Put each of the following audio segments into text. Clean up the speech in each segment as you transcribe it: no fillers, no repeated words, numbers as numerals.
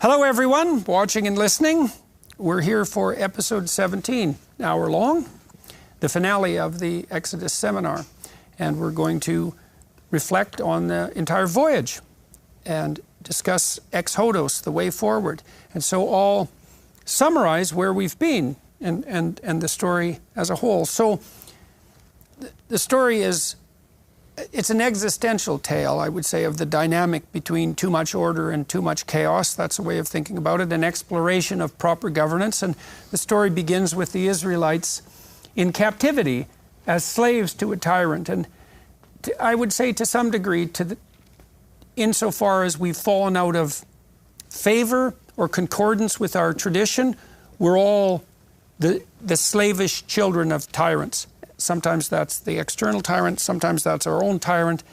Hello everyone, watching and listening. We're here for episode 17, an hour long, the finale of the Exodus seminar. And we're going to reflect on the entire voyage and discuss Exodus, the way forward. And so I'll summarize where we've been and the story as a whole. So the story is, it's an existential tale, I would say, of the dynamic between too much order and too much chaos. That's a way of thinking about it, an exploration of proper governance. And the story begins with the Israelites in captivity as slaves to a tyrant. And I would say to some degree, insofar as we've fallen out of favor or concordance with our tradition, we're all the slavish children of tyrants. Sometimes that's the external tyrant, sometimes that's our own tyrant.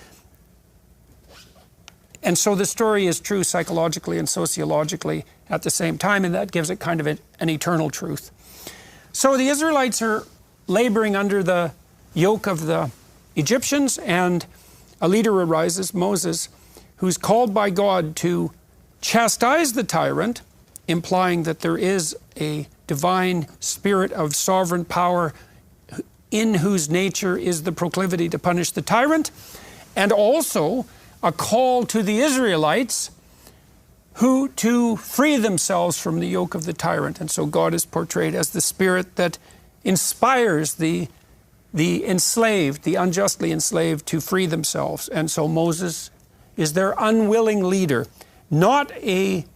And so the story is true psychologically and sociologically at the same time, and that gives it kind of an eternal truth. So the Israelites are laboring under the yoke of the Egyptians, and a leader arises, Moses, who's called by God to chastise the tyrant, implying that there is a divine spirit of sovereign power in whose nature is the proclivity to punish the tyrant, and also a call to the Israelites who to free themselves from the yoke of the tyrant. And so God is portrayed as the spirit that inspires the enslaved, the unjustly enslaved, to free themselves. And so Moses is their unwilling leader, not a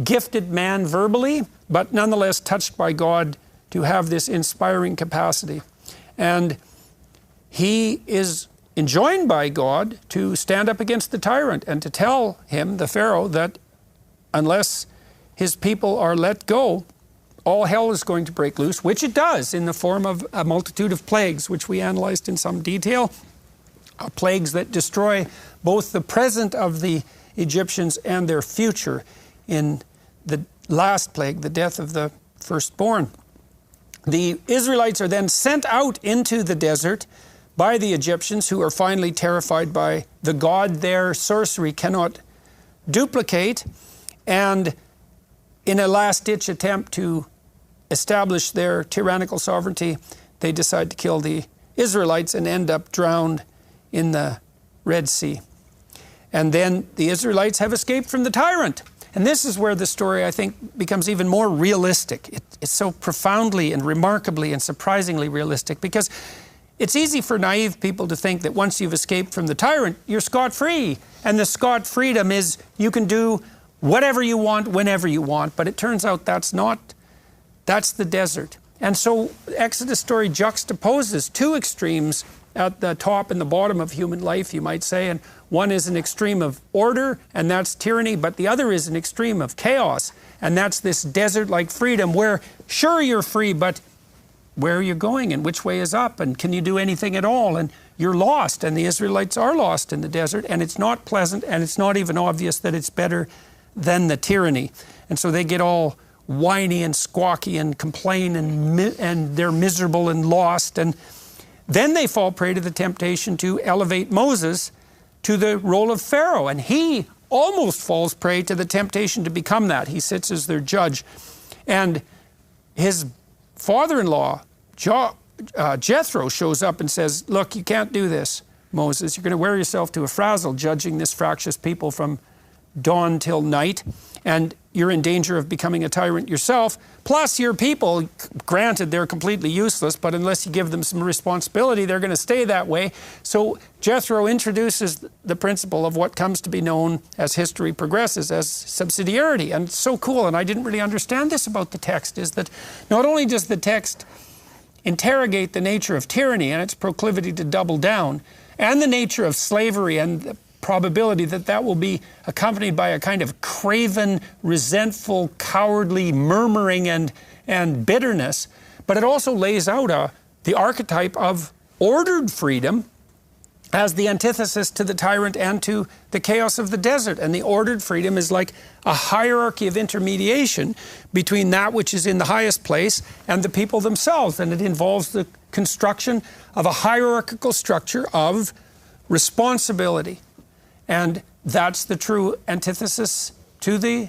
gifted man verbally, but nonetheless touched by God to have this inspiring capacity. And he is enjoined by God to stand up against the tyrant and to tell him, the Pharaoh, that unless his people are let go, all hell is going to break loose, which it does in the form of a multitude of plagues, which we analyzed in some detail, plagues that destroy both the present of the Egyptians and their future in the last plague, the death of the firstborn. The Israelites are then sent out into the desert by the Egyptians, who are finally terrified by the God their sorcery cannot duplicate. And in a last-ditch attempt to establish their tyrannical sovereignty, they decide to kill the Israelites and end up drowned in the Red Sea. And then the Israelites have escaped from the tyrant. And this is where the story, I think, becomes even more realistic. It's so profoundly and remarkably and surprisingly realistic, because it's easy for naive people to think that once you've escaped from the tyrant, you're scot-free. And the scot-freedom is you can do whatever you want, whenever you want. But it turns out that's the desert. And so Exodus story juxtaposes two extremes at the top and the bottom of human life, you might say. And one is an extreme of order, and that's tyranny, but the other is an extreme of chaos, and that's this desert-like freedom where, sure, you're free, but where are you going, and which way is up, and can you do anything at all? And you're lost, and the Israelites are lost in the desert, and it's not pleasant, and it's not even obvious that it's better than the tyranny. And so they get all whiny and squawky and complain, and they're miserable and lost, and then they fall prey to the temptation to elevate Moses to the role of Pharaoh, and he almost falls prey to the temptation to become that. He sits as their judge, and his father-in-law, Jethro, shows up and says, look, you can't do this, Moses. You're going to wear yourself to a frazzle judging this fractious people from dawn till night, and you're in danger of becoming a tyrant yourself. Plus, your people, granted, they're completely useless, but unless you give them some responsibility, they're going to stay that way. So Jethro introduces the principle of what comes to be known as history progresses as subsidiarity. And it's so cool, and I didn't really understand this about the text, is that not only does the text interrogate the nature of tyranny and its proclivity to double down, and the nature of slavery and the probability that that will be accompanied by a kind of craven, resentful, cowardly murmuring and bitterness, but it also lays out the archetype of ordered freedom as the antithesis to the tyrant and to the chaos of the desert. And the ordered freedom is like a hierarchy of intermediation between that which is in the highest place and the people themselves. And it involves the construction of a hierarchical structure of responsibility. And that's the true antithesis to the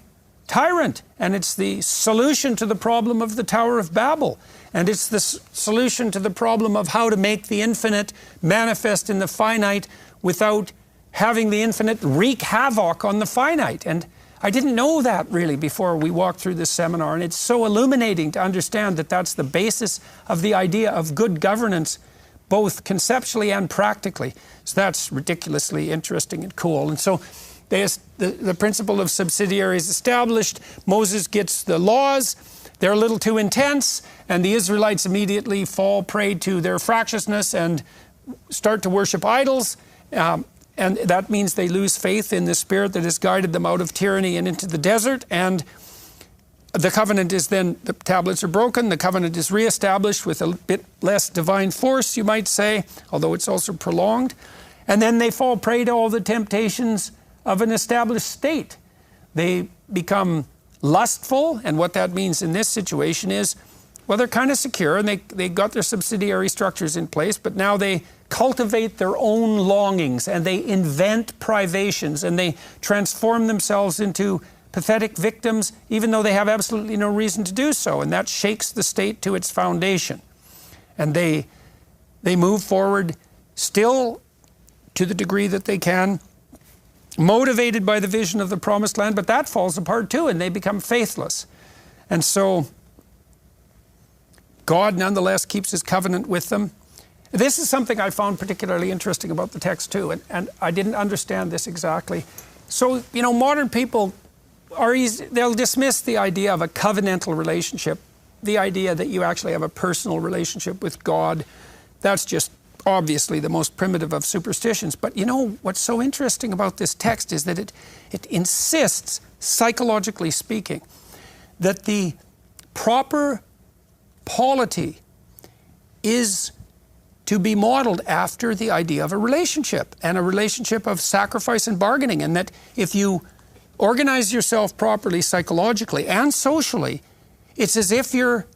tyrant, and it's the solution to the problem of the Tower of Babel, and it's the solution to the problem of how to make the infinite manifest in the finite without having the infinite wreak havoc on the finite. And I didn't know that really before we walked through this seminar, and it's so illuminating to understand that that's the basis of the idea of good governance, both conceptually and practically. So that's ridiculously interesting and cool. And so the principle of subsidiary is established. Moses gets the laws. They're a little too intense, and the Israelites immediately fall prey to their fractiousness and start to worship idols. And that means they lose faith in the Spirit that has guided them out of tyranny and into the desert. And the covenant is then, the tablets are broken, the covenant is reestablished with a bit less divine force, you might say, although it's also prolonged. And then they fall prey to all the temptations of an established state. They become lustful, and what that means in this situation is, well, they're kind of secure, and they got their subsidiary structures in place, but now they cultivate their own longings, and they invent privations, and they transform themselves into pathetic victims, even though they have absolutely no reason to do so, and that shakes the state to its foundation. And they move forward still to the degree that they can, motivated by the vision of the promised land, but that falls apart too, and they become faithless. And so God nonetheless keeps his covenant with them. This is something I found particularly interesting about the text too, and I didn't understand this exactly. So, you know, modern people they'll dismiss the idea of a covenantal relationship, the idea that you actually have a personal relationship with God. That's just obviously the most primitive of superstitions. But you know, what's so interesting about this text is that it insists, psychologically speaking, that the proper polity is to be modeled after the idea of a relationship, and a relationship of sacrifice and bargaining, and that if you organize yourself properly psychologically and socially, it's as if you're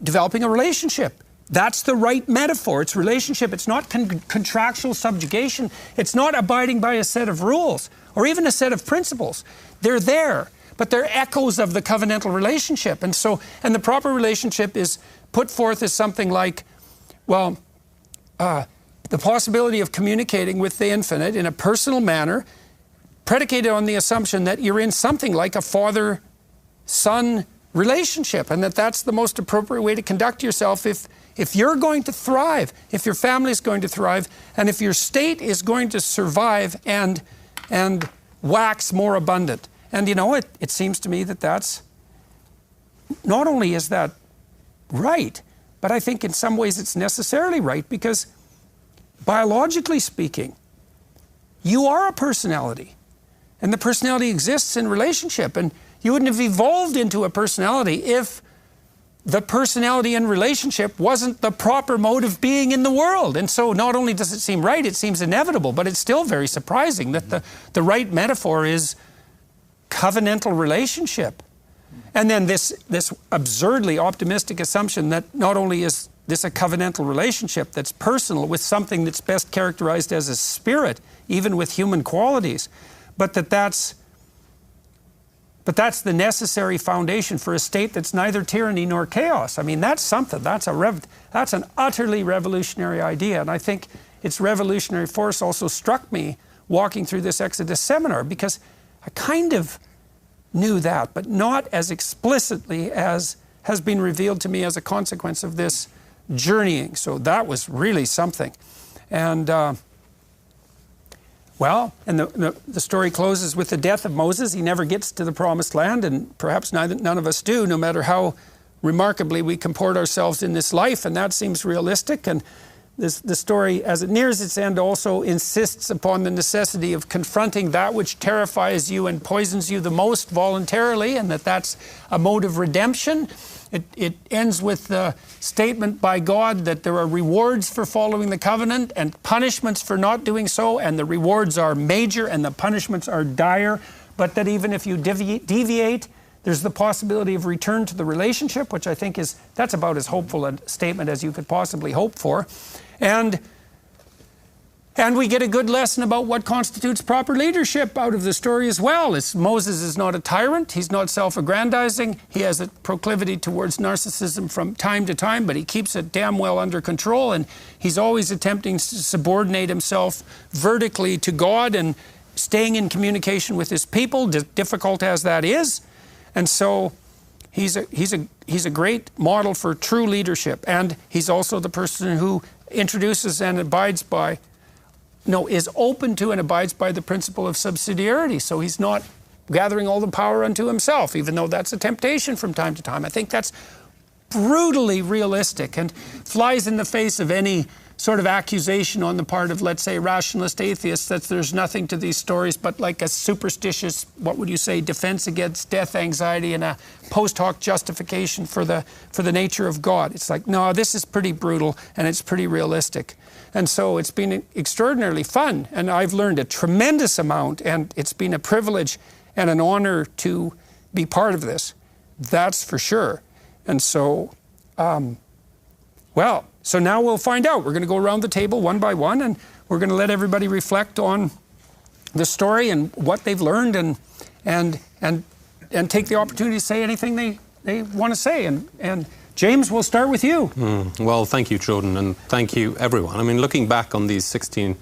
developing a relationship. That's the right metaphor. It's relationship. It's not contractual subjugation. It's not abiding by a set of rules or even a set of principles. They're there, but they're echoes of the covenantal relationship. And the proper relationship is put forth as something like, well, the possibility of communicating with the infinite in a personal manner, predicated on the assumption that you're in something like a father-son relationship, and that's the most appropriate way to conduct yourself if you're going to thrive, if your family is going to thrive, and if your state is going to survive and wax more abundant. And you know, it seems to me that that's, not only is that right, but I think in some ways it's necessarily right, because biologically speaking, you are a personality, and the personality exists in relationship, and you wouldn't have evolved into a personality if the personality in relationship wasn't the proper mode of being in the world. And so not only does it seem right, it seems inevitable, but it's still very surprising that the right metaphor is covenantal relationship. And then this absurdly optimistic assumption that not only is this a covenantal relationship that's personal with something that's best characterized as a spirit, even with human qualities, but that's the necessary foundation for a state that's neither tyranny nor chaos. I mean, that's something. That's an utterly revolutionary idea. And I think its revolutionary force also struck me walking through this Exodus seminar, because I kind of knew that, but not as explicitly as has been revealed to me as a consequence of this journeying. So that was really something. And the story closes with the death of Moses. He never gets to the promised land, and perhaps none of us do, no matter how remarkably we comport ourselves in this life, and that seems realistic. And the story, as it nears its end, also insists upon the necessity of confronting that which terrifies you and poisons you the most voluntarily, and that's a mode of redemption. It ends with the statement by God that there are rewards for following the covenant and punishments for not doing so, and the rewards are major and the punishments are dire, but that even if you deviate, there's the possibility of return to the relationship, which I think that's about as hopeful a statement as you could possibly hope for. And And we get a good lesson about what constitutes proper leadership out of the story as well. Moses is not a tyrant. He's not self-aggrandizing. He has a proclivity towards narcissism from time to time, but he keeps it damn well under control. And he's always attempting to subordinate himself vertically to God and staying in communication with his people, difficult as that is. And so he's a great model for true leadership. And he's also the person who introduces and abides by is open to and abides by the principle of subsidiarity. So he's not gathering all the power unto himself, even though that's a temptation from time to time. I think that's brutally realistic and flies in the face of any sort of accusation on the part of, let's say, rationalist atheists that there's nothing to these stories but like a superstitious, what would you say, defense against death anxiety and a post hoc justification for the nature of God. It's like, no, this is pretty brutal and it's pretty realistic. And so it's been extraordinarily fun, and I've learned a tremendous amount, and it's been a privilege and an honor to be part of this. That's for sure. And so, so now we'll find out. We're going to go around the table one by one, and we're going to let everybody reflect on the story and what they've learned, and take the opportunity to say anything they want to say. And James, we'll start with you. Well, thank you, Jordan, and thank you, everyone. I mean, looking back on these 16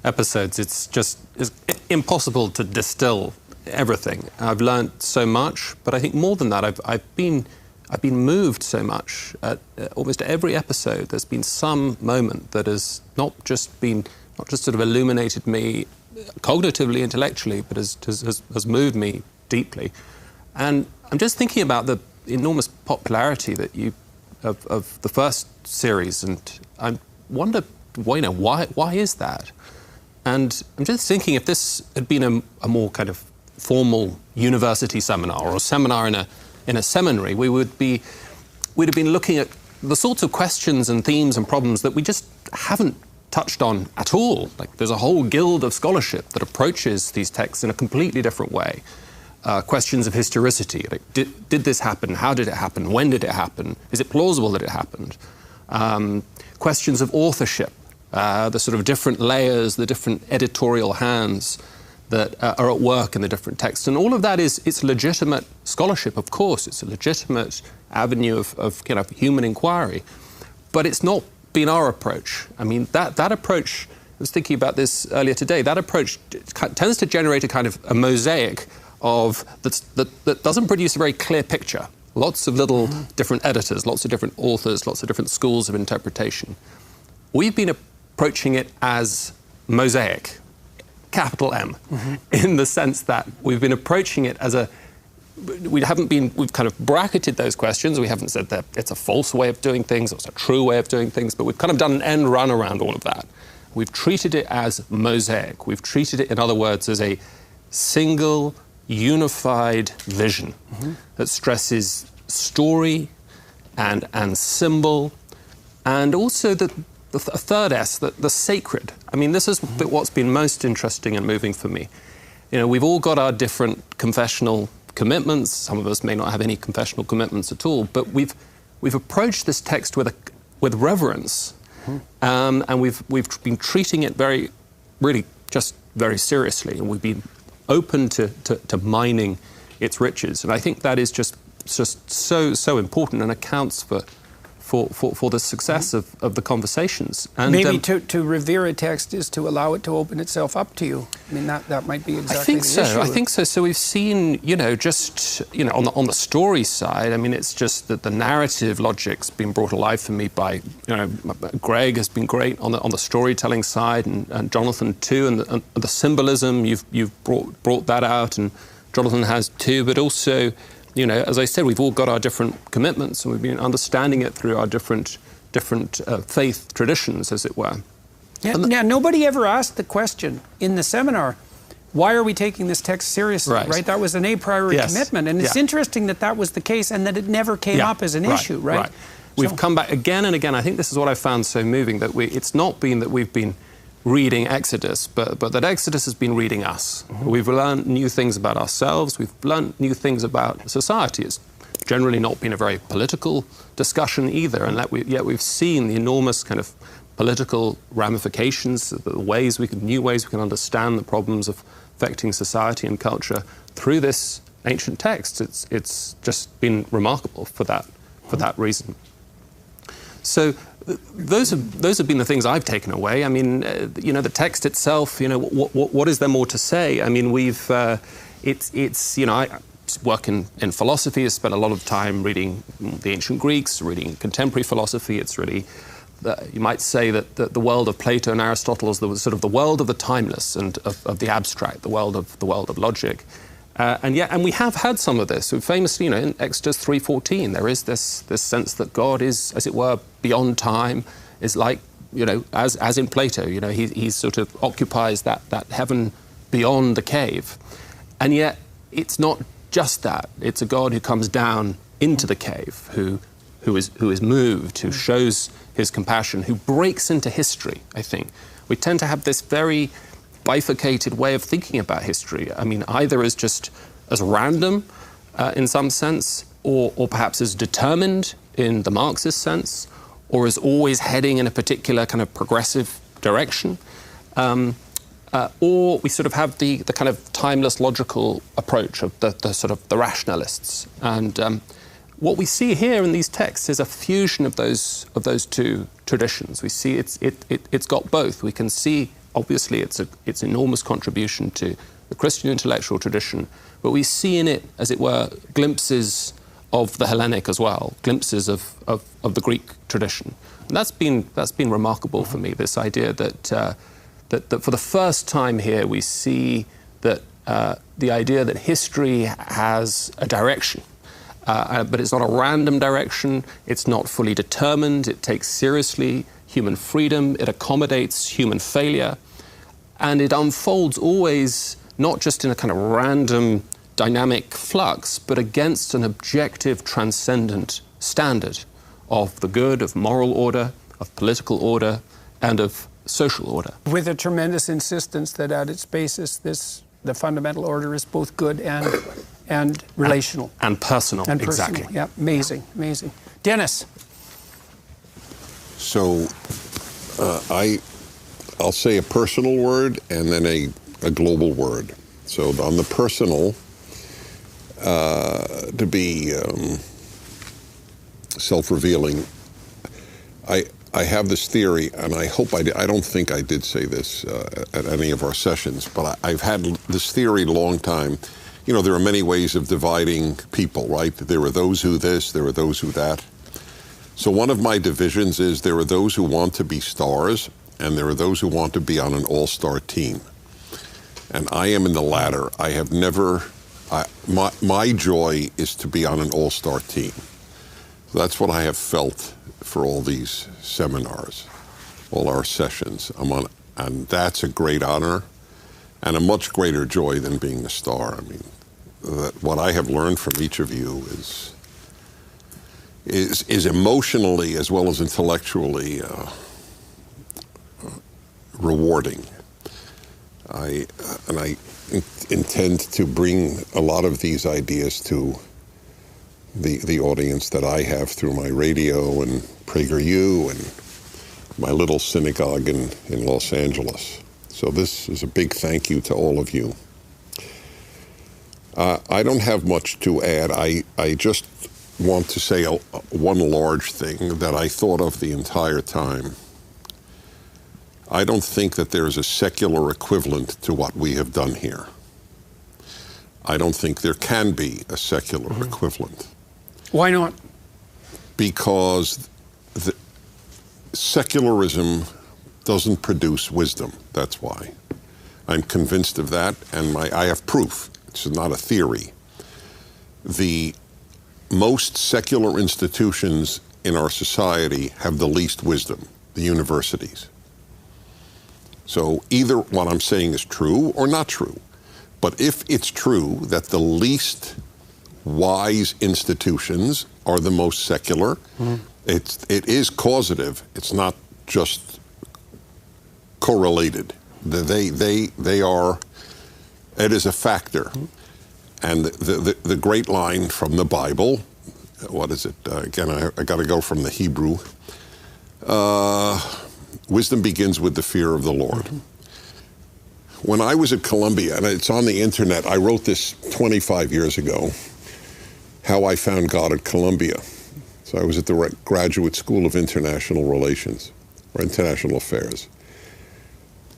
episodes, it's impossible to distill everything. I've learned so much, but I think more than that, I've been moved so much. At almost every episode, there's been some moment that has not just sort of illuminated me cognitively, intellectually, but has moved me deeply. And I'm just thinking about the enormous popularity that of the first series, and I wonder, why is that? And I'm just thinking, if this had been a more kind of formal university seminar or a seminar in a seminary, we'd have been looking at the sorts of questions and themes and problems that we just haven't touched on at all. Like, there's a whole guild of scholarship that approaches these texts in a completely different way. Questions of historicity. Like, did this happen? How did it happen? When did it happen? Is it plausible that it happened? Questions of authorship, the sort of different layers, the different editorial hands that are at work in the different texts. And all of that it's legitimate scholarship, of course. It's a legitimate avenue of human inquiry. But it's not been our approach. I mean, that approach, I was thinking about this earlier today, that approach tends to generate a kind of a mosaic that doesn't produce a very clear picture. Lots of little different editors, lots of different authors, lots of different schools of interpretation. We've been approaching it as mosaic, capital M, in the sense that we've been approaching it as we've kind of bracketed those questions. We haven't said that it's a false way of doing things, or it's a true way of doing things, but we've kind of done an end run around all of that. We've treated it as mosaic. We've treated it, in other words, as a single, unified vision that stresses story and symbol, and also the third S, the sacred. I mean, this is what's been most interesting and moving for me. We've all got our different confessional commitments. Some of us may not have any confessional commitments at all, but we've approached this text with reverence, and we've been treating it really just very seriously, and we've been open to mining its riches. And I think that is just so important, and accounts for the success of the conversations. And maybe to revere a text is to allow it to open itself up to you. I mean, that might be exactly the issue. I think so. So we've seen, on the story side, I mean, it's just that the narrative logic's been brought alive for me by, Greg has been great on the storytelling side, and Jonathan too, and the symbolism, you've brought that out, and Jonathan has too, but also, as I said, we've all got our different commitments, and we've been understanding it through our different faith traditions, as it were. Yeah, nobody ever asked the question in the seminar, why are we taking this text seriously, right? That was an a priori commitment, and it's interesting that was the case, and that it never came up as an issue, right? We've come back again and again. I think this is what I found so moving, that it's not been that we've been reading Exodus, but that Exodus has been reading us. We've learned new things about ourselves. We've learned new things about society. It's generally not been a very political discussion either, and yet we've seen the enormous kind of political ramifications, the new ways we can understand the problems of affecting society and culture through this ancient text. It's just been remarkable for that reason. So those have been the things I've taken away. I mean, the text itself. What is there more to say? I mean, I work in philosophy. I spent a lot of time reading the ancient Greeks, reading contemporary philosophy. It's really, you might say that the world of Plato and Aristotle is sort of the world of the timeless and of the abstract, the world of logic. And we have had some of this. So famously, in Exodus 3:14, there is this sense that God is, as it were, beyond time. Is like, as in Plato, he sort of occupies that heaven beyond the cave. And yet, it's not just that. It's a God who comes down into the cave, who is moved, who shows his compassion, who breaks into history, I think. We tend to have this very bifurcated way of thinking about history. I mean, either as random in some sense, or perhaps as determined in the Marxist sense, or as always heading in a particular kind of progressive direction. Or we sort of have the kind of timeless logical approach of the sort of the rationalists. And what we see here in these texts is a fusion of those two traditions. We see it's got both. We can see, obviously, its enormous contribution to the Christian intellectual tradition, but we see in it, as it were, glimpses of the Hellenic as well, glimpses of the Greek tradition. And that's been remarkable for me, this idea that for the first time here we see that the idea that history has a direction, but it's not a random direction, it's not fully determined, it takes seriously human freedom, it accommodates human failure, and it unfolds always not just in a kind of random dynamic flux, but against an objective, transcendent standard of the good, of moral order, of political order, and of social order. With a tremendous insistence that at its basis, the fundamental order is both good and relational. And personal, exactly. Yeah, amazing, amazing. Dennis. So I'll say a personal word and then a global word. So on the personal, to be self-revealing, I have this theory, and I hope I don't think I did say this at any of our sessions, but I've had this theory a long time. There are many ways of dividing people, right? There are those who this, there are those who that. So one of my divisions is there are those who want to be stars, and there are those who want to be on an all-star team. And I am in the latter. I have never, my joy is to be on an all-star team. So that's what I have felt for all these seminars, all our sessions. And that's a great honor and a much greater joy than being a star. I mean, what I have learned from each of you is emotionally as well as intellectually rewarding. I intend to bring a lot of these ideas to the audience that I have through my radio and PragerU and my little synagogue in Los Angeles. So this is a big thank you to all of you. I don't have much to add. I just want to say one large thing that I thought of the entire time. I don't think that there's a secular equivalent to what we have done here. I don't think there can be a secular equivalent. Why not? Because secularism doesn't produce wisdom. That's why. I'm convinced of that, and I have proof. It's not a theory. The most secular institutions in our society have the least wisdom, the universities. So either what I'm saying is true or not true. But if it's true that the least wise institutions are the most secular, it is causative. It's not just correlated. They are, it is a factor. And the great line from the Bible, what is it? Again, I got to go from the Hebrew. wisdom begins with the fear of the Lord. When I was at Columbia, and it's on the internet, I wrote this 25 years ago, how I found God at Columbia. So I was at the Graduate School of International Relations, or International Affairs.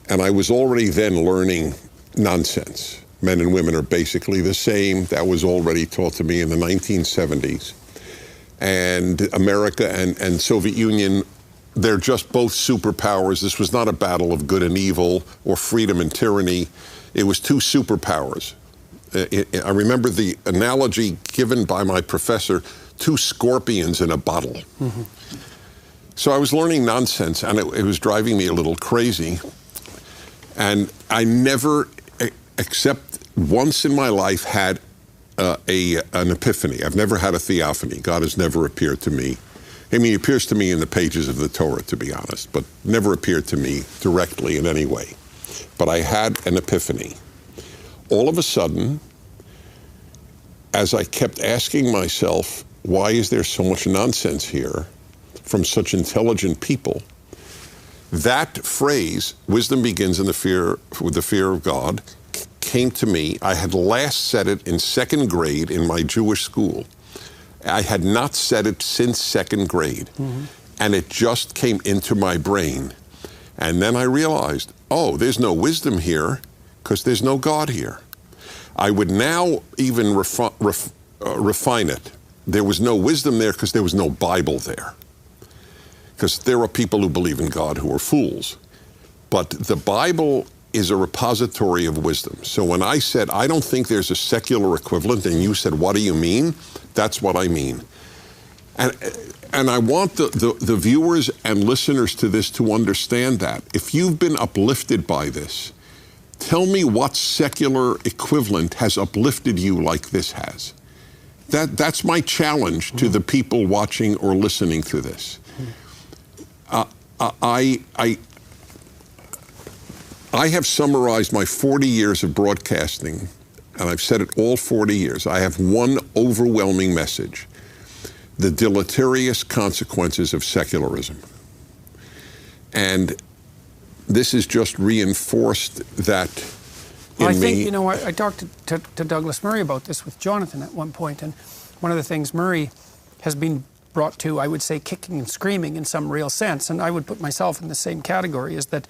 And I was already then learning nonsense. Men and women are basically the same. That was already taught to me in the 1970s. And America and Soviet Union, they're just both superpowers. This was not a battle of good and evil or freedom and tyranny. It was two superpowers. I remember the analogy given by my professor, two scorpions in a bottle. Mm-hmm. So I was learning nonsense, and it was driving me a little crazy. And I never, except once in my life, had an epiphany. I've never had a theophany. God has never appeared to me. I mean, he appears to me in the pages of the Torah, to be honest, but never appeared to me directly in any way. But I had an epiphany. All of a sudden, as I kept asking myself, why is there so much nonsense here from such intelligent people? That phrase, wisdom begins with the fear of God, came to me. I had last said it in second grade in my Jewish school. I had not said it since second grade. Mm-hmm. And it just came into my brain. And then I realized, oh, there's no wisdom here because there's no God here. I would now even refine it. There was no wisdom there because there was no Bible there. Because there are people who believe in God who are fools. But the Bible is a repository of wisdom. So when I said, I don't think there's a secular equivalent, and you said, what do you mean? That's what I mean. And I want the viewers and listeners to this to understand that. If you've been uplifted by this, tell me what secular equivalent has uplifted you like this has. That's my challenge to the people watching or listening to this. I have summarized my 40 years of broadcasting, and I've said it all 40 years. I have one overwhelming message: the deleterious consequences of secularism. And this has just reinforced that in me. I think, you know, I talked to Douglas Murray about this with Jonathan at one point, and one of the things Murray has been brought to, I would say, kicking and screaming in some real sense, and I would put myself in the same category, is that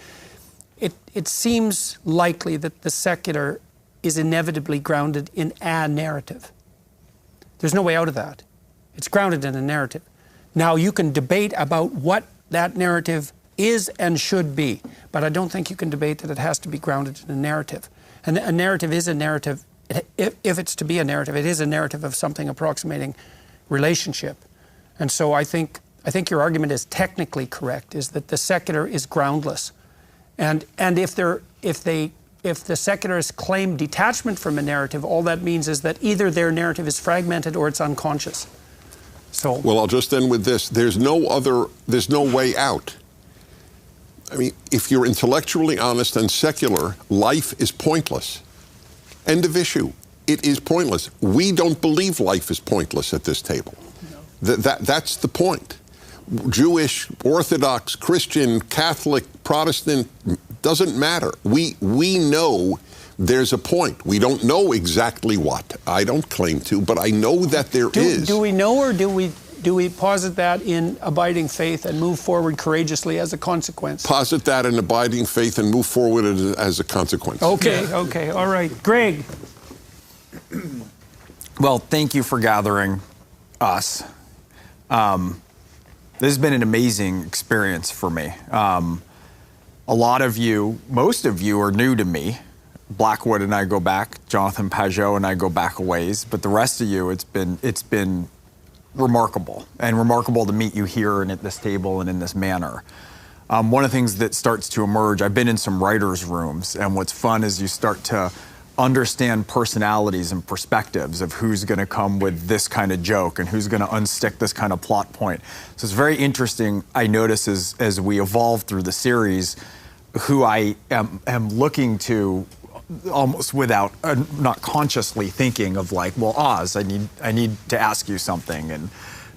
it seems likely that the secular is inevitably grounded in a narrative. There's no way out of that. It's grounded in a narrative. Now, you can debate about what that narrative is and should be, but I don't think you can debate that it has to be grounded in a narrative. And a narrative is a narrative. If it's to be a narrative, it is a narrative of something approximating relationship. And so I think your argument is technically correct, is that the secular is groundless. And if the secularists claim detachment from a narrative, all that means is that either their narrative is fragmented or it's unconscious. So, well, I'll just end with this. There's no way out. I mean, if you're intellectually honest and secular, life is pointless. End of issue. It is pointless. We don't believe life is pointless at this table. No. That's the point. Jewish, Orthodox, Christian, Catholic, Protestant, doesn't matter. We know there's a point. We don't know exactly what. I don't claim to, but I know that there is. Do we know, or do we posit that in abiding faith and move forward courageously as a consequence? Posit that in abiding faith and move forward as a consequence. Okay, okay, all right. Greg. Well, thank you for gathering us. This has been an amazing experience for me. A lot of you, most of you are new to me. Blackwood and I go back, Jonathan Pajot and I go back a ways, but the rest of you, it's been remarkable, and remarkable to meet you here and at this table and in this manner. One of the things that starts to emerge, I've been in some writers' rooms, and what's fun is you start to understand personalities and perspectives of who's going to come with this kind of joke and who's going to unstick this kind of plot point. So it's very interesting, I notice as we evolve through the series, who I am looking to almost without, not consciously thinking of like, well, Oz, I need to ask you something. And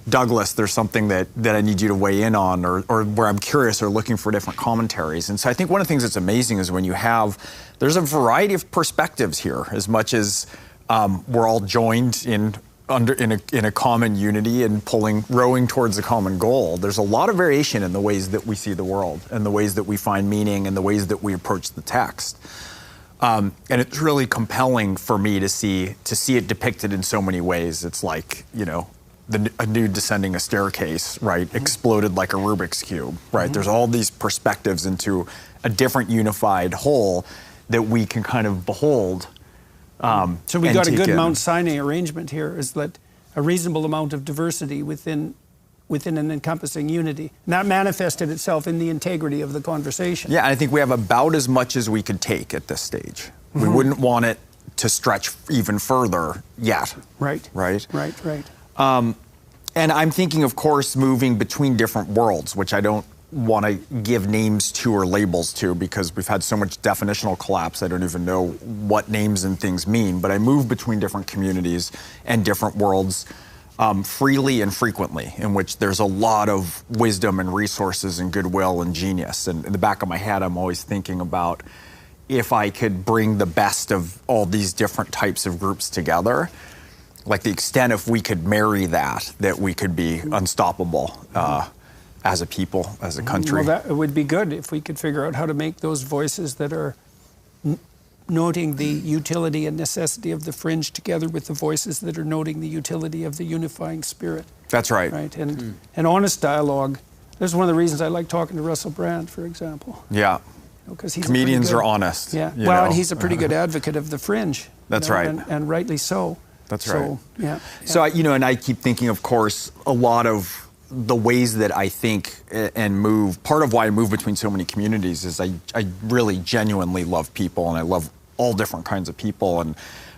Douglas, there's something that I need you to weigh in on, or where I'm curious or looking for different commentaries. And so I think one of the things that's amazing is when there's a variety of perspectives here, as much as we're all joined in a common unity and rowing towards a common goal. There's a lot of variation in the ways that we see the world and the ways that we find meaning and the ways that we approach the text. And it's really compelling for me to see it depicted in so many ways. It's like, a nude descending a staircase, right? Exploded like a Rubik's Cube, right? There's all these perspectives into a different unified whole that we can kind of behold. So we got a good Mount Sinai arrangement here, is that a reasonable amount of diversity within an encompassing unity. And that manifested itself in the integrity of the conversation. Yeah, and I think we have about as much as we could take at this stage. We wouldn't want it to stretch even further yet. Right. Right? Right. And I'm thinking, of course, moving between different worlds, which I don't want to give names to or labels to because we've had so much definitional collapse, I don't even know what names and things mean, but I move between different communities and different worlds freely and frequently, in which there's a lot of wisdom and resources and goodwill and genius. And in the back of my head, I'm always thinking about if I could bring the best of all these different types of groups together, like the extent if we could marry that we could be unstoppable as a people, as a country. Well, that would be good if we could figure out how to make those voices that are noting the utility and necessity of the fringe together with the voices that are noting the utility of the unifying spirit. That's right. Right, and honest dialogue. This is one of the reasons I like talking to Russell Brand, for example. Yeah. Because he's comedians are honest. Yeah. Well, and he's a pretty good advocate of the fringe. That's right. And rightly so. That's right. Yeah. So, and I keep thinking, of course, a lot of the ways that I think and move, part of why I move between so many communities is I really genuinely love people, and I love all different kinds of people. And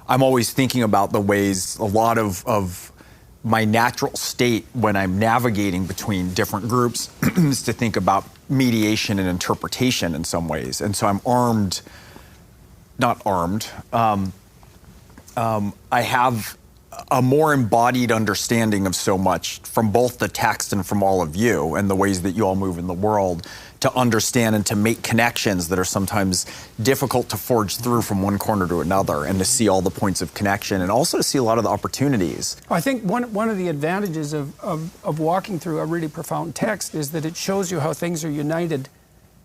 I'm always thinking about the ways a lot of my natural state when I'm navigating between different groups is to think about mediation and interpretation in some ways. And so I'm not armed. I have a more embodied understanding of so much from both the text and from all of you and the ways that you all move in the world to understand and to make connections that are sometimes difficult to forge through from one corner to another, and to see all the points of connection and also to see a lot of the opportunities. I think one of the advantages of walking through a really profound text is that it shows you how things are united,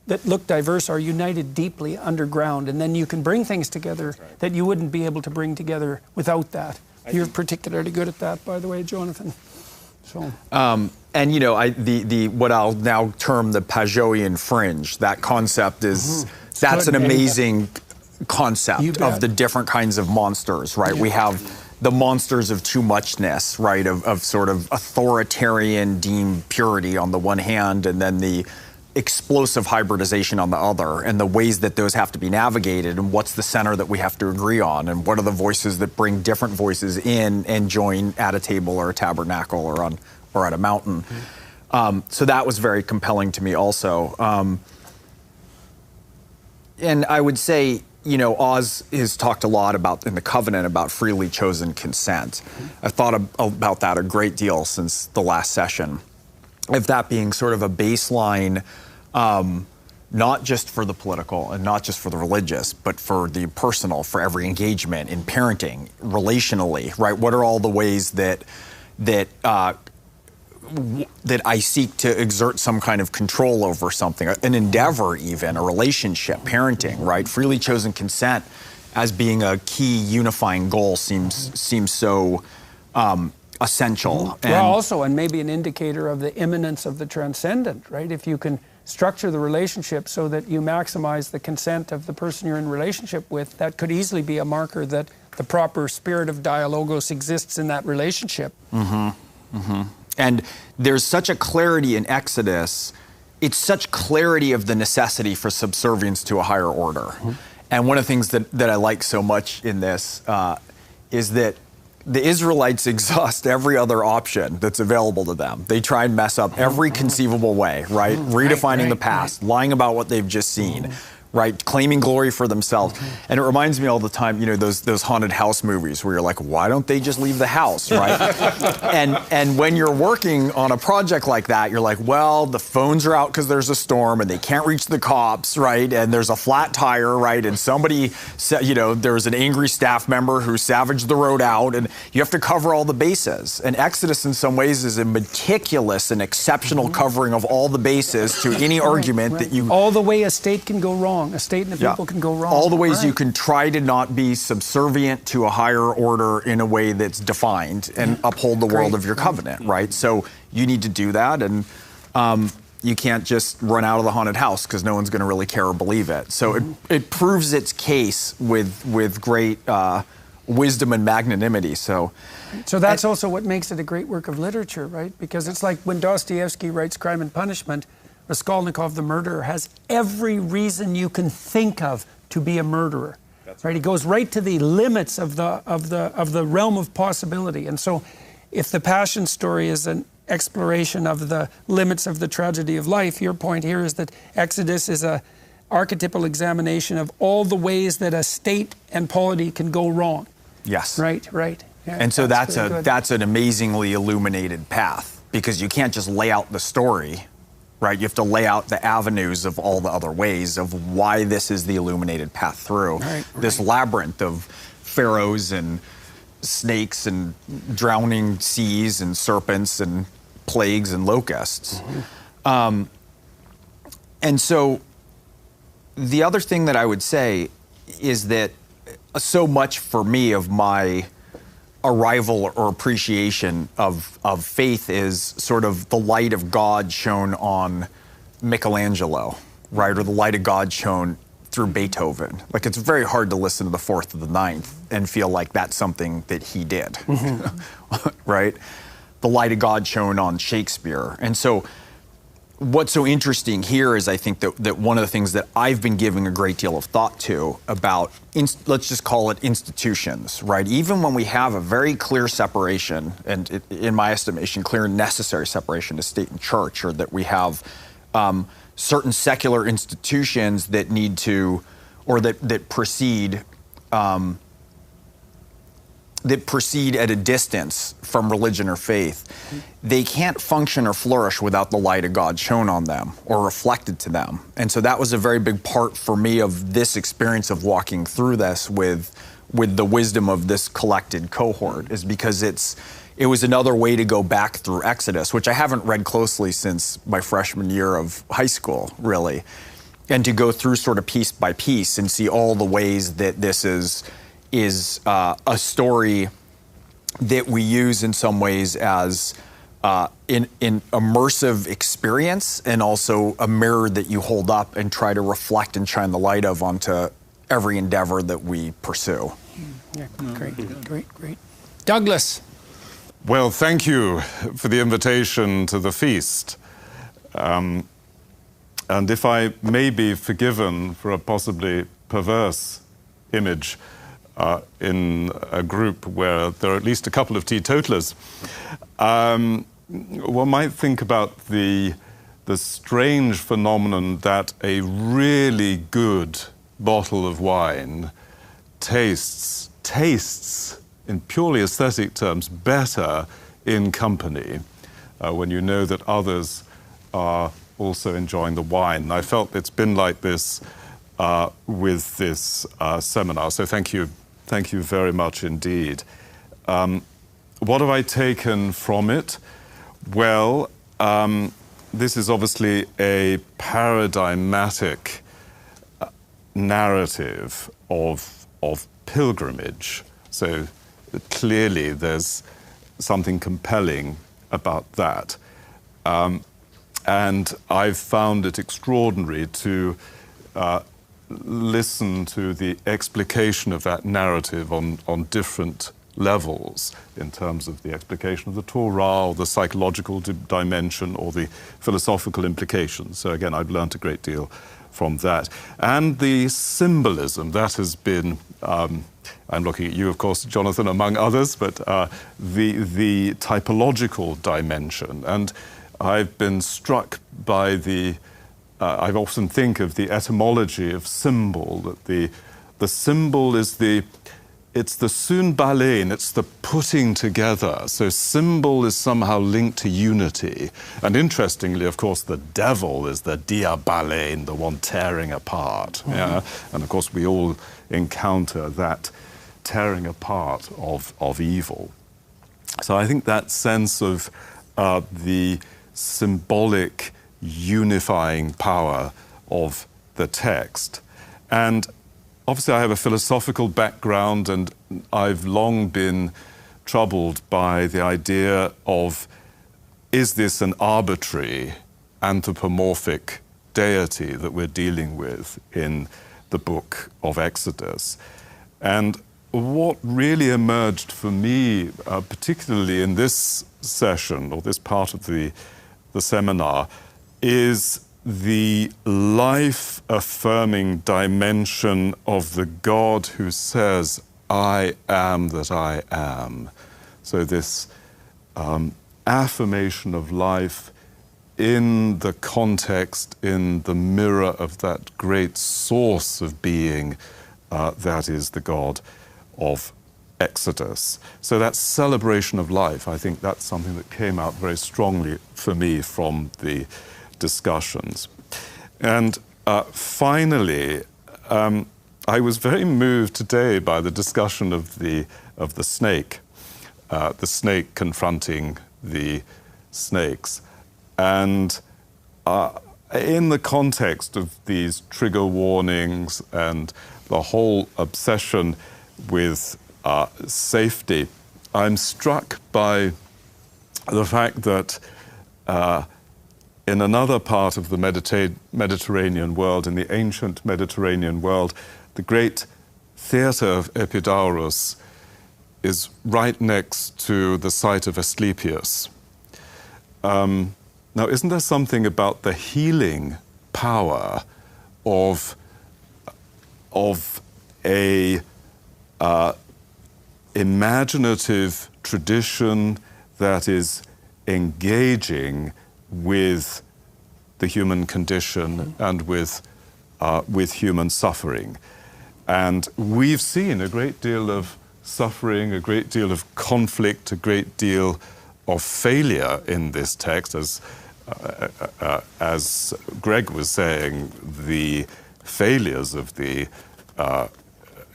that look diverse, are united deeply underground, and then you can bring things together that you wouldn't be able to bring together without that. You're particularly good at that, by the way, Jonathan. So. And what I'll now term the Pageauian fringe, that concept is, that's an amazing concept of the different kinds of monsters, right? Yeah. We have the monsters of too muchness, right? Of sort of authoritarian deemed purity on the one hand, and then the explosive hybridization on the other, and the ways that those have to be navigated, and what's the center that we have to agree on, and what are the voices that bring different voices in and join at a table or a tabernacle or at a mountain. So that was very compelling to me also. And I would say, Oz has talked a lot about, in the covenant, about freely chosen consent. I've thought about that a great deal since the last session, of that being sort of a baseline, not just for the political and not just for the religious, but for the personal, for every engagement in parenting, relationally, right? What are all the ways that I seek to exert some kind of control over something, an endeavor even, a relationship, parenting, right? Freely chosen consent as being a key unifying goal seems so essential. Well, also, and maybe an indicator of the immanence of the transcendent, right? If you can structure the relationship so that you maximize the consent of the person you're in relationship with, that could easily be a marker that the proper spirit of dialogos exists in that relationship. And there's such a clarity in Exodus. It's such clarity of the necessity for subservience to a higher order. And one of the things that I like so much in this is that the Israelites exhaust every other option that's available to them. They try and mess up every conceivable way, right? Redefining the past, lying about what they've just seen, right? Claiming glory for themselves. And it reminds me all the time, you know, those haunted house movies where you're like, why don't they just leave the house, right? and when you're working on a project like that, you're like, well, the phones are out because there's a storm and they can't reach the cops, right? And there's a flat tire, right? And somebody, you know, there was an angry staff member who savaged the road out, and you have to cover all the bases. And Exodus in some ways is a meticulous and exceptional covering of all the bases to any argument that you... All the way a state can go wrong. A state and the people can go wrong. All the ways you can try to not be subservient to a higher order in a way that's defined and uphold the world of your covenant, right? So you need to do that, and you can't just run out of the haunted house because no one's going to really care or believe it. So it proves its case with great wisdom and magnanimity. So that's also what makes it a great work of literature, right? Because it's like when Dostoevsky writes Crime and Punishment, Raskolnikov, the murderer, has every reason you can think of to be a murderer. Right? He goes right to the limits of the realm of possibility. And so, if the Passion story is an exploration of the limits of the tragedy of life, your point here is that Exodus is a archetypal examination of all the ways that a state and polity can go wrong. Yes. Right. Yeah, and so that's an amazingly illuminated path, because you can't just lay out the story. Right, you have to lay out the avenues of all the other ways of why this is the illuminated path through this labyrinth of pharaohs and snakes and drowning seas and serpents and plagues and locusts. And so the other thing that I would say is that so much for me of my arrival or appreciation of faith is sort of the light of God shown on Michelangelo, right? Or the light of God shown through Beethoven. Like, it's very hard to listen to the Fourth of the Ninth and feel like that's something that he did, right? The light of God shown on Shakespeare. And so what's so interesting here is I think that one of the things that I've been giving a great deal of thought to about, let's just call it institutions, right? Even when we have a very clear separation, and in my estimation, clear and necessary separation to state and church, or that we have certain secular institutions that need to, or that proceed at a distance from religion or faith, they can't function or flourish without the light of God shown on them or reflected to them. And so that was a very big part for me of this experience of walking through this with the wisdom of this collected cohort, is because it was another way to go back through Exodus, which I haven't read closely since my freshman year of high school, really, and to go through sort of piece by piece and see all the ways that this is a story that we use in some ways as in immersive experience, and also a mirror that you hold up and try to reflect and shine the light of onto every endeavor that we pursue. Yeah, great. Douglas. Well, thank you for the invitation to the feast. And if I may be forgiven for a possibly perverse image in a group where there are at least a couple of teetotalers, one might think about the strange phenomenon that a really good bottle of wine tastes in purely aesthetic terms better in company when you know that others are also enjoying the wine. And I felt it's been like this with this seminar, so thank you very much indeed. What have I taken from it? Well, this is obviously a paradigmatic narrative of pilgrimage. So clearly there's something compelling about that. And I've found it extraordinary to listen to the explication of that narrative on different levels, in terms of the explication of the Torah, or the psychological dimension, or the philosophical implications. So again, I've learned a great deal from that. And the symbolism, that has been, I'm looking at you, of course, Jonathan, among others, but the typological dimension. And I've been struck by the I often think of the etymology of symbol, that the symbol is it's the sunbalein, it's the putting together. So symbol is somehow linked to unity. And interestingly, of course, the devil is the diabalein, the one tearing apart. Yeah? And of course, we all encounter that tearing apart of evil. So I think that sense of the symbolic unifying power of the text. And obviously I have a philosophical background, and I've long been troubled by the idea of, is this an arbitrary anthropomorphic deity that we're dealing with in the book of Exodus? And what really emerged for me, particularly in this session or this part of the seminar, is the life-affirming dimension of the God who says, I am that I am. So this affirmation of life in the context, in the mirror of that great source of being that is the God of Exodus. So that celebration of life, I think that's something that came out very strongly for me from the discussions. And finally, I was very moved today by the discussion of the snake confronting the snakes. And in the context of these trigger warnings and the whole obsession with safety, I'm struck by the fact that in another part of the Mediterranean world, in the ancient Mediterranean world, the great theatre of Epidaurus is right next to the site of Asclepius. Now, isn't there something about the healing power of a imaginative tradition that is engaging with the human condition and with human suffering? And we've seen a great deal of suffering, a great deal of conflict, a great deal of failure in this text. As Greg was saying, the failures of the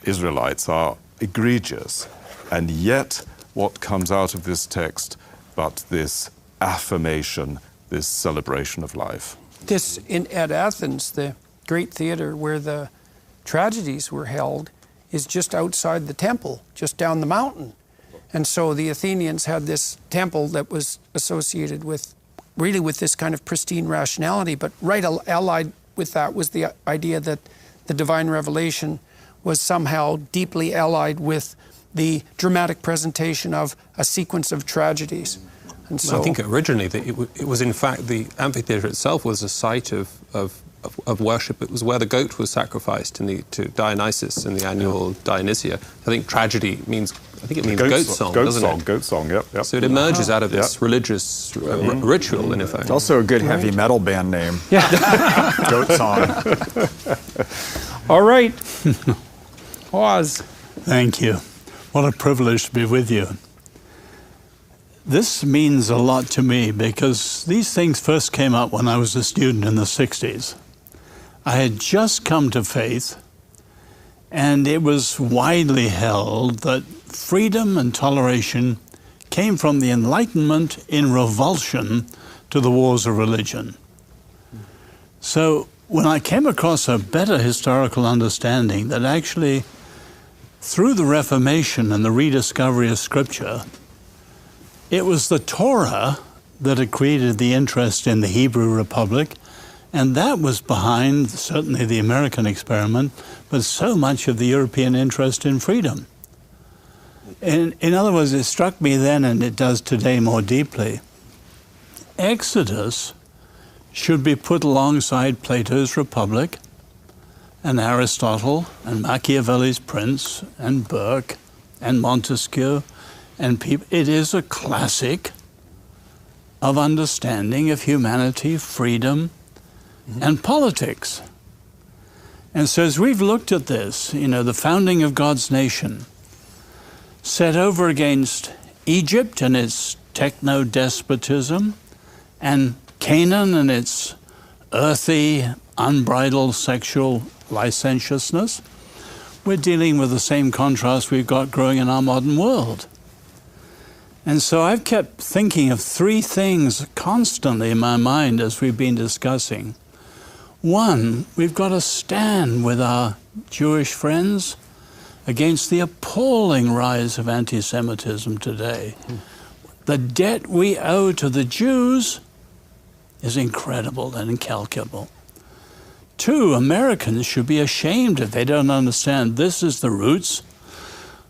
Israelites are egregious. And yet, what comes out of this text but this affirmation, this celebration of life? This, at Athens, the great theater where the tragedies were held, is just outside the temple, just down the mountain. And so the Athenians had this temple that was associated with, really with this kind of pristine rationality, but right allied with that was the idea that the divine revelation was somehow deeply allied with the dramatic presentation of a sequence of tragedies. And so I think originally that it was in fact the amphitheatre itself was a site of worship. It was where the goat was sacrificed to Dionysus in the annual Dionysia. I think tragedy means, goat song, doesn't it? Goat song, yep. So it emerges out of this religious ritual, in effect. It's also a good heavy metal band name. Yeah. Goat song. All right. Oz. Thank you. What a privilege to be with you. This means a lot to me because these things first came up when I was a student in the 60s. I had just come to faith, and it was widely held that freedom and toleration came from the Enlightenment in revulsion to the wars of religion. So when I came across a better historical understanding that actually, through the Reformation and the rediscovery of Scripture, it was the Torah that had created the interest in the Hebrew Republic, and that was behind certainly the American experiment, but so much of the European interest in freedom. In other words, it struck me then, and it does today more deeply, Exodus should be put alongside Plato's Republic and Aristotle and Machiavelli's Prince and Burke and Montesquieu and people. It is a classic of understanding of humanity, freedom, and politics. And so as we've looked at this, you know, the founding of God's nation, set over against Egypt and its techno-despotism, and Canaan and its earthy, unbridled sexual licentiousness, we're dealing with the same contrast we've got growing in our modern world. And so I've kept thinking of three things constantly in my mind as we've been discussing. One, we've got to stand with our Jewish friends against the appalling rise of anti-Semitism today. The debt we owe to the Jews is incredible and incalculable. Two, Americans should be ashamed if they don't understand this is the roots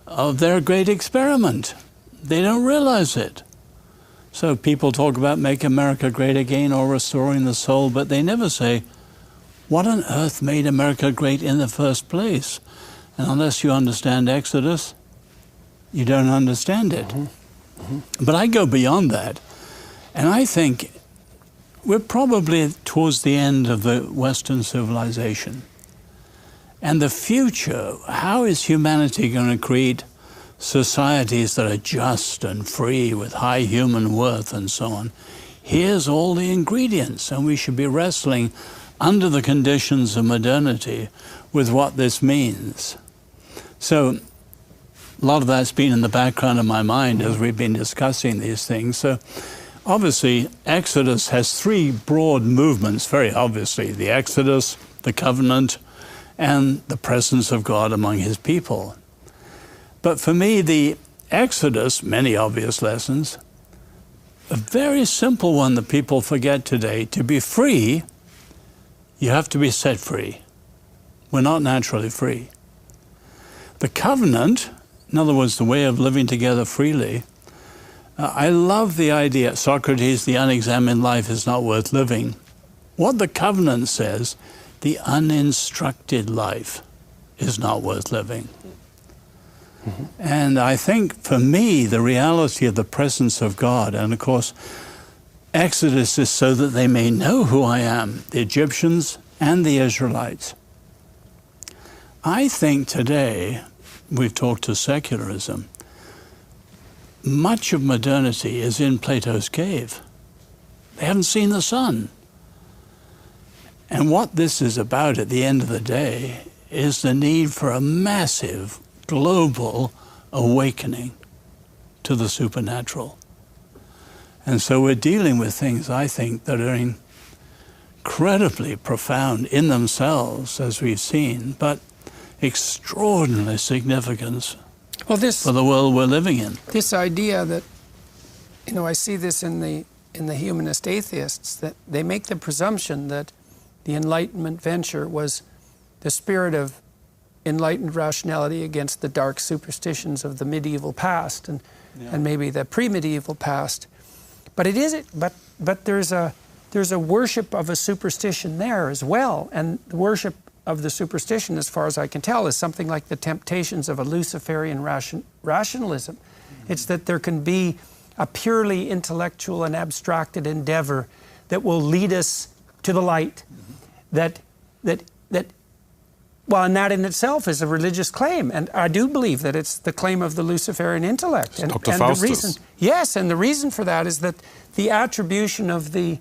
of their great experiment. They don't realize it. So people talk about Make America Great Again or restoring the soul, but they never say, what on earth made America great in the first place? And unless you understand Exodus, you don't understand it. But I go beyond that, and I think we're probably towards the end of the Western civilization. And the future, how is humanity going to create societies that are just and free with high human worth and so on? Here's all the ingredients, and we should be wrestling under the conditions of modernity with what this means. So a lot of that's been in the background of my mind as we've been discussing these things. So obviously, Exodus has three broad movements, very obviously. The Exodus, the covenant, and the presence of God among his people. But for me, the Exodus, many obvious lessons, a very simple one that people forget today. To be free, you have to be set free. We're not naturally free. The covenant, in other words, the way of living together freely, I love the idea, Socrates, the unexamined life is not worth living. What the covenant says, the uninstructed life is not worth living. And I think for me, the reality of the presence of God, and of course, Exodus is so that they may know who I am, the Egyptians and the Israelites. I think today, we've talked to secularism, much of modernity is in Plato's cave. They haven't seen the sun. And what this is about at the end of the day is the need for a massive global awakening to the supernatural. And so we're dealing with things, I think, that are incredibly profound in themselves, as we've seen, but extraordinary significance for the world we're living in. This idea that, you know, I see this in the humanist atheists, that they make the presumption that the Enlightenment venture was the spirit of enlightened rationality against the dark superstitions of the medieval past and maybe the pre-medieval past. But it is but there's a worship of a superstition there as well, and the worship of the superstition, as far as I can tell, is something like the temptations of a Luciferian rationalism. It's that there can be a purely intellectual and abstracted endeavor that will lead us to the light. Well, and that in itself is a religious claim, and I do believe that it's the claim of the Luciferian intellect. And the reason, yes, and the reason for that is that the attribution of the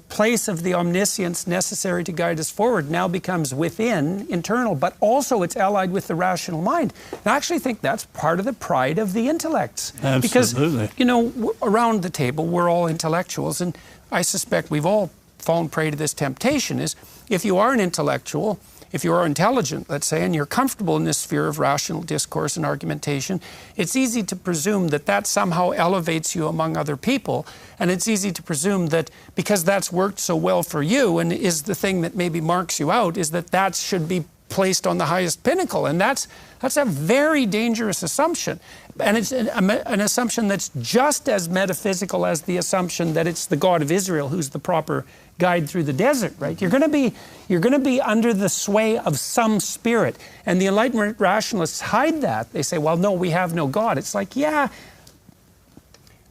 place of the omniscience necessary to guide us forward now becomes internal, but also it's allied with the rational mind. And I actually think that's part of the pride of the intellects. Absolutely. Because, you know, around the table, we're all intellectuals, and I suspect we've all fallen prey to this temptation. Is if you are an intellectual, if you are intelligent, let's say, and you're comfortable in this sphere of rational discourse and argumentation, it's easy to presume that that somehow elevates you among other people. And it's easy to presume that because that's worked so well for you and is the thing that maybe marks you out, is that that should be placed on the highest pinnacle. And that's a very dangerous assumption. And it's an assumption that's just as metaphysical as the assumption that it's the God of Israel who's the proper guide through the desert, right? You're going to be under the sway of some spirit. And the Enlightenment rationalists hide that. They say, well, no, we have no God. It's like, yeah,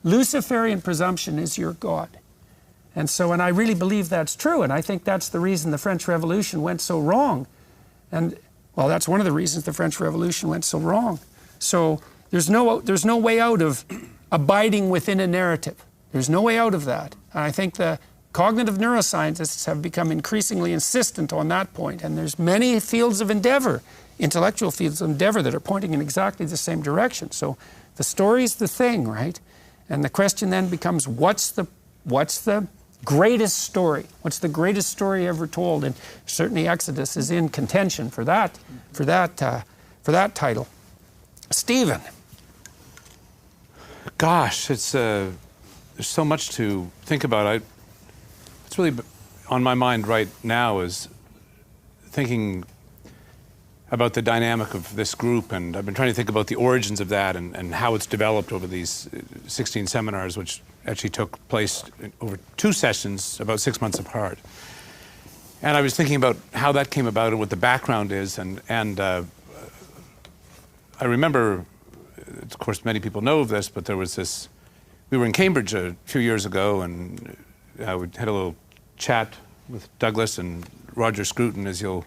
Luciferian presumption is your God. And so, and I really believe that's true, and I think that's the reason the French Revolution went so wrong. And, well, that's one of the reasons the French Revolution went so wrong. So there's no way out of abiding within a narrative. There's no way out of that. And I think the cognitive neuroscientists have become increasingly insistent on that point, and there's many fields of endeavor, intellectual fields of endeavor, that are pointing in exactly the same direction. So the story's the thing, right? And the question then becomes, what's the greatest story? What's the greatest story ever told? And certainly Exodus is in contention for that title. Stephen. Gosh, it's there's so much to think about. It's really on my mind right now is thinking about the dynamic of this group, and I've been trying to think about the origins of that and how it's developed over these 16 seminars, which actually took place over 2 sessions, about 6 months apart. And I was thinking about how that came about and what the background is, and I remember, of course, many people know of this, but there was this, we were in Cambridge a few years ago, and we had a little chat with Douglas and Roger Scruton, as you'll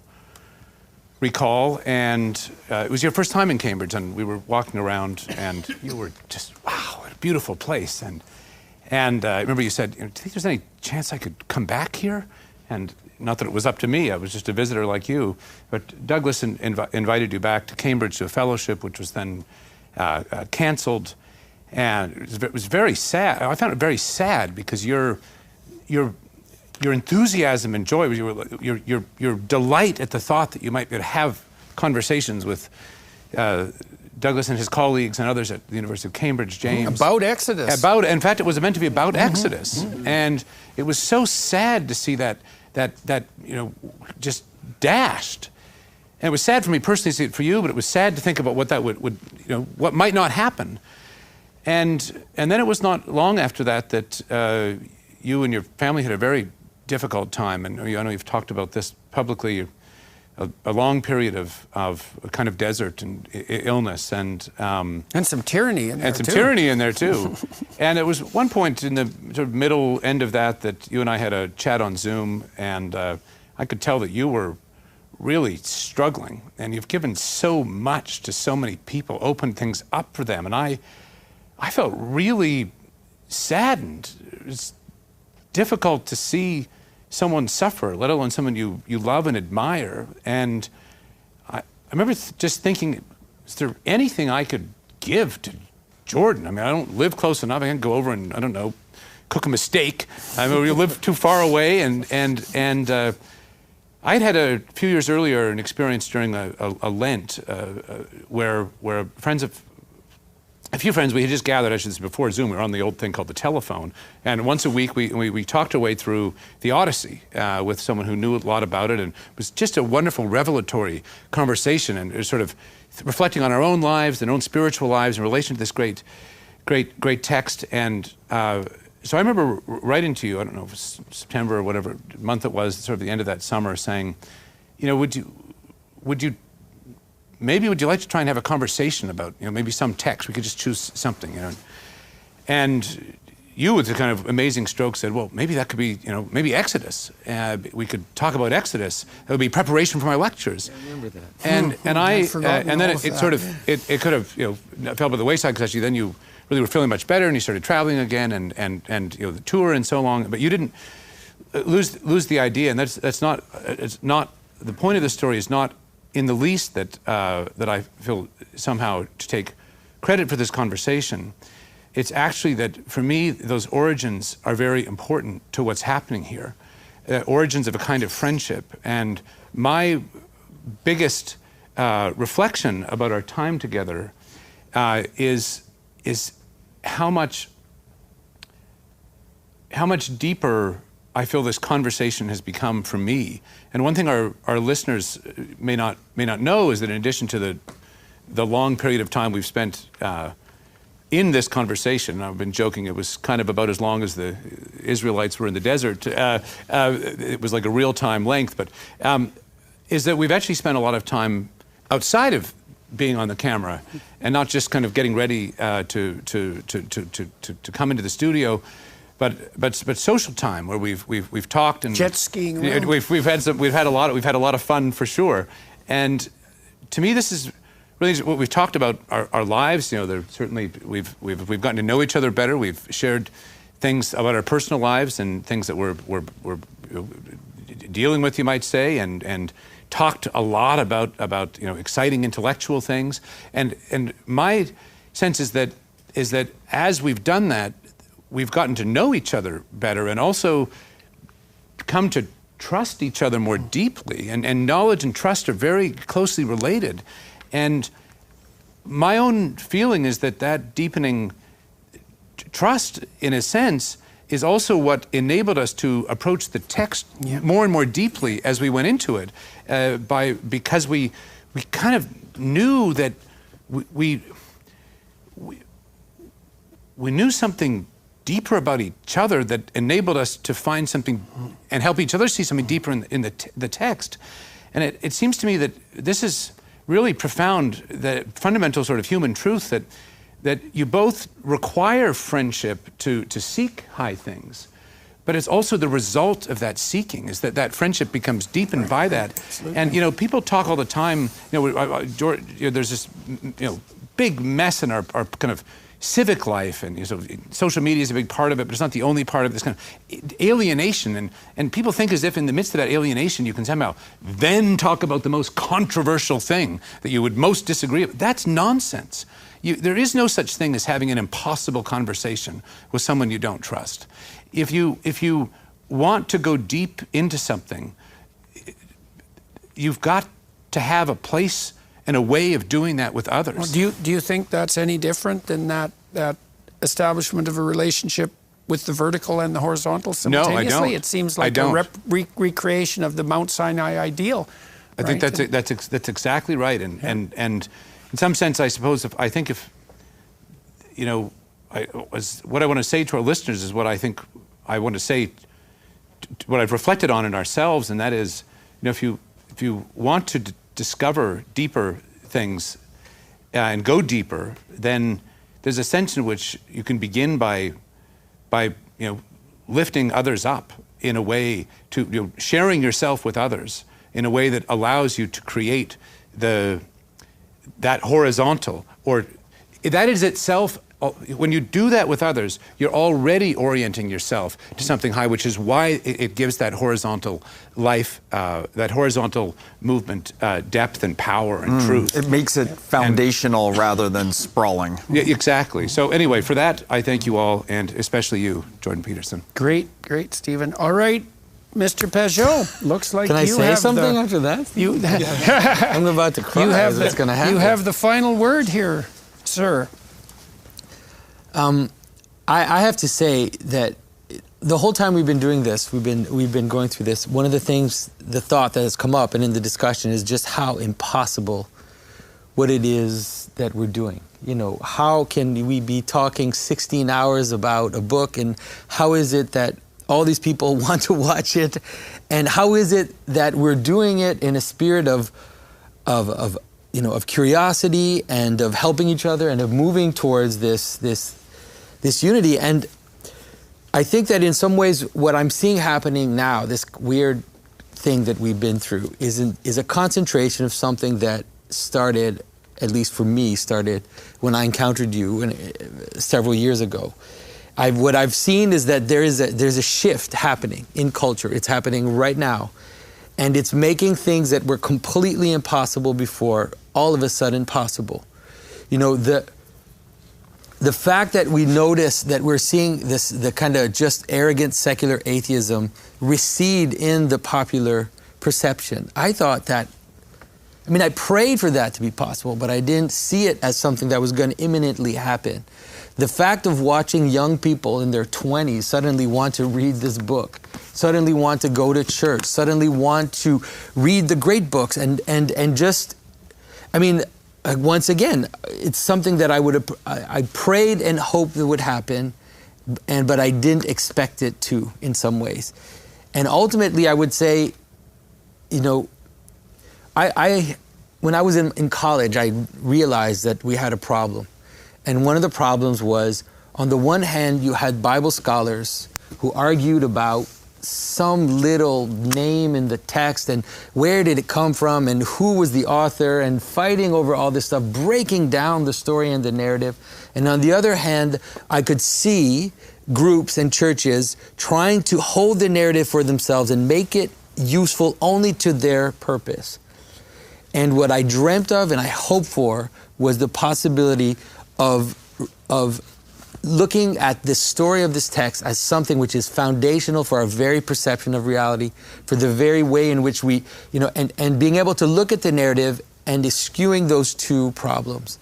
recall, and it was your first time in Cambridge, and we were walking around, and you were just, wow, what a beautiful place. And I remember you said, do you think there's any chance I could come back here? And not that it was up to me, I was just a visitor like you, but Douglas invited you back to Cambridge to a fellowship, which was then canceled, and it was very sad. I found it very sad because your enthusiasm and joy, your delight at the thought that you might be able to have conversations with Douglas and his colleagues and others at the University of Cambridge, James. About Exodus. In fact, it was meant to be about Exodus. And it was so sad to see that just dashed. And it was sad for me personally to see it for you, but it was sad to think about what that would what might not happen. And then it was not long after that you and your family had a very difficult time, and I know you've talked about this publicly, a long period of a kind of desert and illness, and some tyranny in there too. Tyranny in there too. And it was one point in the sort of middle end of that you and I had a chat on Zoom, and I could tell that you were really struggling, and you've given so much to so many people, opened things up for them, and I felt really saddened. It was difficult to see someone suffer, let alone someone you love and admire. And I remember just thinking, is there anything I could give to Jordan? I mean, I don't live close enough. I can't go over and, I don't know, cook him a steak. I mean, we live too far away. And I had a few years earlier an experience during a Lent where a few friends, we had just gathered, actually, this was before Zoom, we were on the old thing called the telephone, and once a week we talked our way through the Odyssey with someone who knew a lot about it, and it was just a wonderful revelatory conversation, and it was sort of reflecting on our own lives and own spiritual lives in relation to this great text. And so I remember writing to you, I don't know if it was September or whatever month it was, sort of the end of that summer, saying, would you like to try and have a conversation about, maybe some text? We could just choose something, And you, with the kind of amazing stroke, said, well, maybe that could be, maybe Exodus. We could talk about Exodus. That would be preparation for my lectures. I remember that. And then it could have, fell by the wayside, because actually then you really were feeling much better, and you started traveling again, and the tour and so long. But you didn't lose the idea, and that's not. It's not the point of the story. Is not in the least that I feel somehow to take credit for this conversation. It's actually that, for me, those origins are very important to what's happening here. Origins of a kind of friendship. And my biggest reflection about our time together is how much deeper I feel this conversation has become for me. And one thing our listeners may not know is that, in addition to the long period of time we've spent in this conversation, I've been joking, it was kind of about as long as the Israelites were in the desert. It was like a real-time length, but is that we've actually spent a lot of time outside of being on the camera, and not just kind of getting ready to come into the studio, but social time where we've talked and jet skiing around. We've had a lot of fun for sure. And to me, this is really what we've talked about our lives. You know, certainly we've gotten to know each other better. We've shared things about our personal lives and things that we're dealing with, you might say, and talked a lot about exciting intellectual things. And my sense is that as we've done that, we've gotten to know each other better and also come to trust each other more deeply. And knowledge and trust are very closely related. And my own feeling is that deepening trust, in a sense, is also what enabled us to approach the text more and more deeply as we went into it, because we kind of knew that we knew something deeper about each other that enabled us to find something and help each other see something deeper in the text. And it seems to me that this is really profound, the fundamental sort of human truth that you both require friendship to seek high things, but it's also the result of that seeking, is that friendship becomes deepened by that. Absolutely. And people talk all the time, there's this big mess in our kind of civic life, and social media is a big part of it, but it's not the only part of this kind of alienation. And people think as if in the midst of that alienation, you can somehow then talk about the most controversial thing that you would most disagree with. That's nonsense. There is no such thing as having an impossible conversation with someone you don't trust. If you want to go deep into something, you've got to have a place and a way of doing that with others. Well, do you think that's any different than that establishment of a relationship with the vertical and the horizontal simultaneously? No, I don't. It seems like a recreation of the Mount Sinai ideal. I think that's exactly right. And in some sense, I suppose, what I want to say to our listeners is what I think I want to say, what I've reflected on in ourselves, and that is, if you want to discover deeper things and go deeper, then there's a sense in which you can begin by lifting others up in a way to sharing yourself with others in a way that allows you to create that horizontal, or that is itself. When you do that with others, you're already orienting yourself to something high, which is why it gives that horizontal life, that horizontal movement, depth and power and truth. It makes it foundational rather than sprawling. Yeah, exactly. So anyway, for that, I thank you all, and especially you, Jordan Peterson. Great, Stephen. All right, Mr. Peugeot, looks like Can I say something after that? I'm about to cry. What's going to happen? You have the final word here, sir. I have to say that the whole time we've been doing this, we've been going through this, one of the things, the thought that has come up and in the discussion is just how impossible what it is that we're doing. How can we be talking 16 hours about a book, and how is it that all these people want to watch it, and how is it that we're doing it in a spirit of curiosity and of helping each other and of moving towards this unity. And I think that in some ways what I'm seeing happening now, this weird thing that we've been through, is a concentration of something that started, at least for me, started when I encountered you several years ago. What I've seen is that there's a shift happening in culture. It's happening right now. And it's making things that were completely impossible before all of a sudden possible. The fact that we notice that we're seeing the kind of just arrogant secular atheism recede in the popular perception. I thought that, I prayed for that to be possible, but I didn't see it as something that was going to imminently happen. The fact of watching young people in their 20s suddenly want to read this book, suddenly want to go to church, suddenly want to read the great books and just, once again, it's something that I prayed and hoped that would happen, but I didn't expect it to in some ways. And ultimately, I would say, when I was in college, I realized that we had a problem. And one of the problems was on the one hand, you had Bible scholars who argued about some little name in the text and where did it come from and who was the author, and fighting over all this stuff, breaking down the story and the narrative. And on the other hand, I could see groups and churches trying to hold the narrative for themselves and make it useful only to their purpose. And what I dreamt of and I hoped for was the possibility of looking at this story of this text as something which is foundational for our very perception of reality, for the very way in which we, and being able to look at the narrative and eschewing those two problems.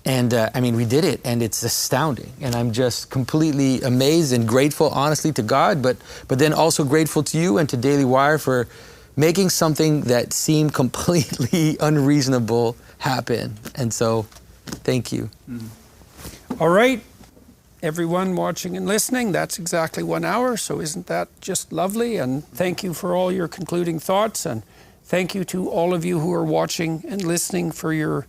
And we did it, and it's astounding. And I'm just completely amazed and grateful, honestly, to God, but then also grateful to you and to Daily Wire for making something that seemed completely unreasonable happen. And so, thank you. All right, everyone watching and listening, that's exactly 1 hour, so isn't that just lovely? And thank you for all your concluding thoughts, and thank you to all of you who are watching and listening for your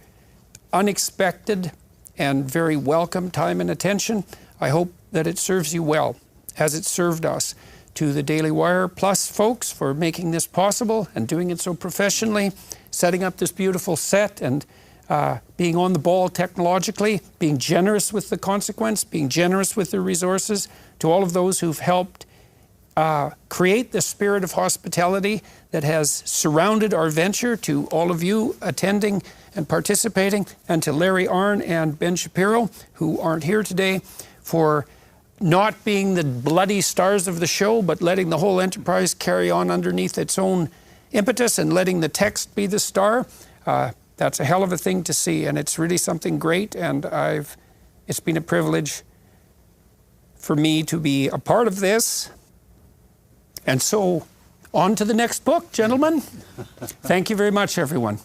unexpected and very welcome time and attention. I hope that it serves you well, as it served us. To the Daily Wire Plus folks for making this possible and doing it so professionally, setting up this beautiful set and being on the ball technologically, being generous with the consequence, being generous with the resources. To all of those who've helped create the spirit of hospitality that has surrounded our venture, to all of you attending and participating, and to Larry Arnn and Ben Shapiro, who aren't here today, for not being the bloody stars of the show, but letting the whole enterprise carry on underneath its own impetus and letting the text be the star. That's a hell of a thing to see, and it's really something great, and it's been a privilege for me to be a part of this. And so, on to the next book, gentlemen. Thank you very much, everyone.